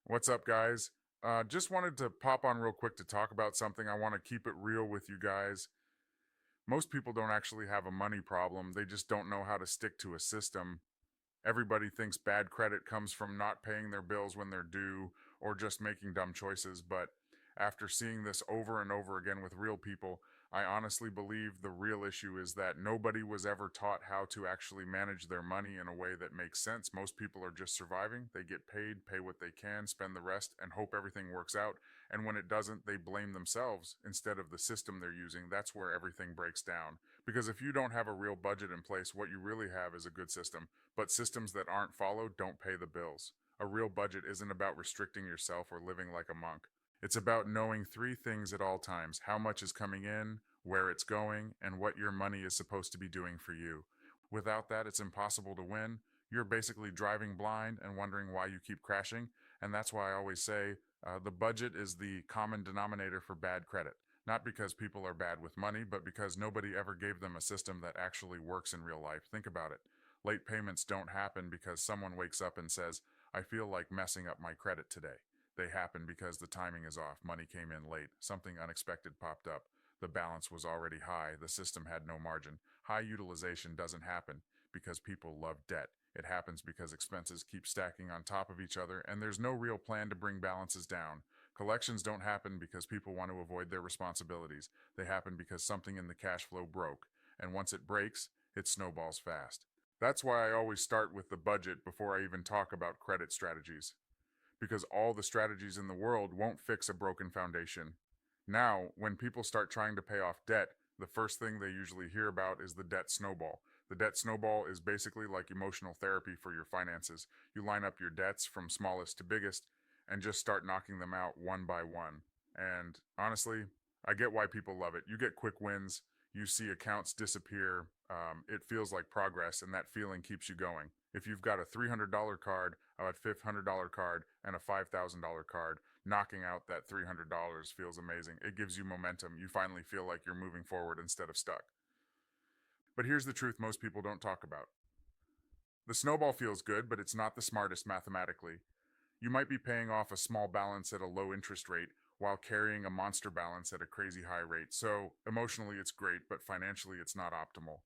What's up, guys? Just wanted to pop on real quick to talk about something. I want to keep it real with you guys. Most people don't actually have a money problem, they just don't know how to stick to a system. Everybody thinks bad credit comes from not paying their bills when they're due or just making dumb choices, but after seeing this over and over again with real people, I honestly believe the real issue is that nobody was ever taught how to actually manage their money in a way that makes sense. Most people are just surviving. They get paid, pay what they can, spend the rest, and hope everything works out. And when it doesn't, they blame themselves instead of the system they're using. That's where everything breaks down. Because if you don't have a real budget in place, what you really have is a good system. But systems that aren't followed don't pay the bills. A real budget isn't about restricting yourself or living like a monk. It's about knowing three things at all times: how much is coming in, where it's going, and what your money is supposed to be doing for you. Without that, it's impossible to win. You're basically driving blind and wondering why you keep crashing. And that's why I always say the budget is the common denominator for bad credit. Not because people are bad with money, but because nobody ever gave them a system that actually works in real life. Think about it. Late payments don't happen because someone wakes up and says, I feel like messing up my credit today. They happen because the timing is off. Money came in late. Something unexpected popped up. The balance was already high. The system had no margin. High utilization doesn't happen because people love debt. It happens because expenses keep stacking on top of each other and there's no real plan to bring balances down. Collections don't happen because people want to avoid their responsibilities. They happen because something in the cash flow broke. And once it breaks, it snowballs fast. That's why I always start with the budget before I even talk about credit strategies, because all the strategies in the world won't fix a broken foundation. Now, when people start trying to pay off debt, the first thing they usually hear about is the debt snowball. The debt snowball is basically like emotional therapy for your finances. You line up your debts from smallest to biggest and just start knocking them out one by one. And honestly, I get why people love it. You get quick wins, you see accounts disappear. It feels like progress, and that feeling keeps you going. If you've got a $300 card, a $500 card, and a $5,000 card, knocking out that $300 feels amazing. It gives you momentum. You finally feel like you're moving forward instead of stuck. But here's the truth most people don't talk about: the snowball feels good, but it's not the smartest mathematically. You might be paying off a small balance at a low interest rate while carrying a monster balance at a crazy high rate. So emotionally, it's great, but financially, it's not optimal.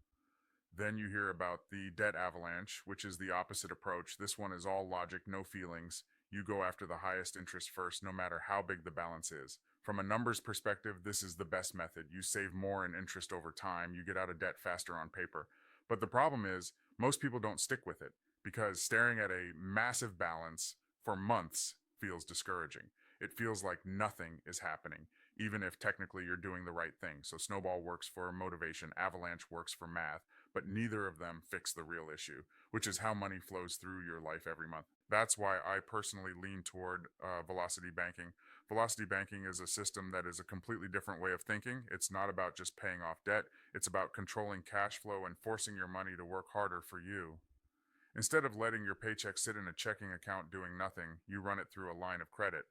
Then you hear about the debt avalanche, which is the opposite approach. This one is all logic, no feelings. You go after the highest interest first, no matter how big the balance is. From a numbers perspective, this is the best method. You save more in interest over time, you get out of debt faster on paper. But the problem is, most people don't stick with it because staring at a massive balance for months feels discouraging. It feels like nothing is happening, even if technically you're doing the right thing. So Snowball works for motivation, Avalanche works for math, but neither of them fix the real issue, which is how money flows through your life every month. That's why I personally lean toward velocity banking. Velocity banking is a system that is a completely different way of thinking. It's not about just paying off debt, it's about controlling cash flow and forcing your money to work harder for you. Instead of letting your paycheck sit in a checking account doing nothing, you run it through a line of credit.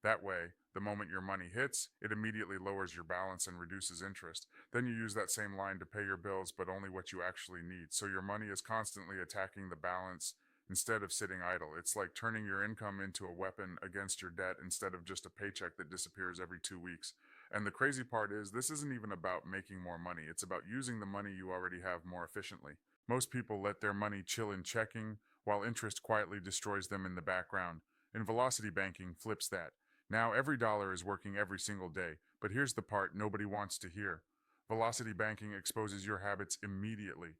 That way, the moment your money hits, it immediately lowers your balance and reduces interest. Then you use that same line to pay your bills, but only what you actually need. So your money is constantly attacking the balance instead of sitting idle. It's like turning your income into a weapon against your debt instead of just a paycheck that disappears every 2 weeks. And the crazy part is, this isn't even about making more money. It's about using the money you already have more efficiently. Most people let their money chill in checking, while interest quietly destroys them in the background. And velocity banking flips that. Now every dollar is working every single day, but here's the part nobody wants to hear. Velocity banking exposes your habits immediately.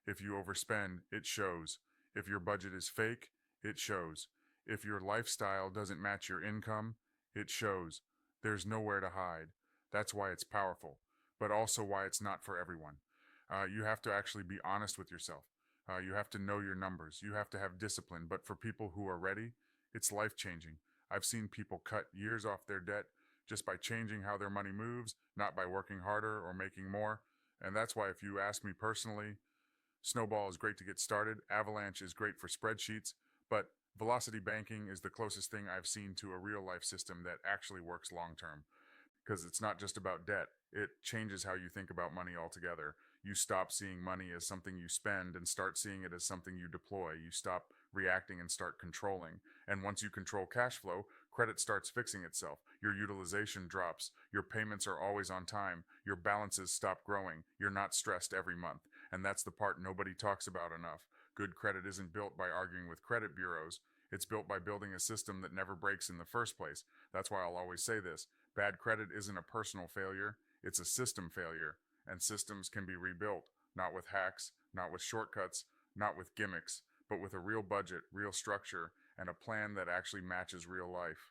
If you overspend, it shows. If your budget is fake, it shows. If your lifestyle doesn't match your income, it shows. There's nowhere to hide. That's why it's powerful, but also why it's not for everyone. You have to actually be honest with yourself. You have to know your numbers. You have to have discipline. But for people who are ready, it's life changing. I've seen people cut years off their debt just by changing how their money moves, not by working harder or making more. And that's why, if you ask me personally, Snowball is great to get started, Avalanche is great for spreadsheets, but velocity banking is the closest thing I've seen to a real life system that actually works long term. Because it's not just about debt, it changes how you think about money altogether. You stop seeing money as something you spend and start seeing it as something you deploy. You stop reacting and start controlling. And once you control cash flow, credit starts fixing itself. Your utilization drops. Your payments are always on time. Your balances stop growing. You're not stressed every month. And that's the part nobody talks about enough. Good credit isn't built by arguing with credit bureaus. It's built by building a system that never breaks in the first place. That's why I'll always say this. Bad credit isn't a personal failure, it's a system failure. And systems can be rebuilt, not with hacks, not with shortcuts, not with gimmicks, but with a real budget, real structure, and a plan that actually matches real life.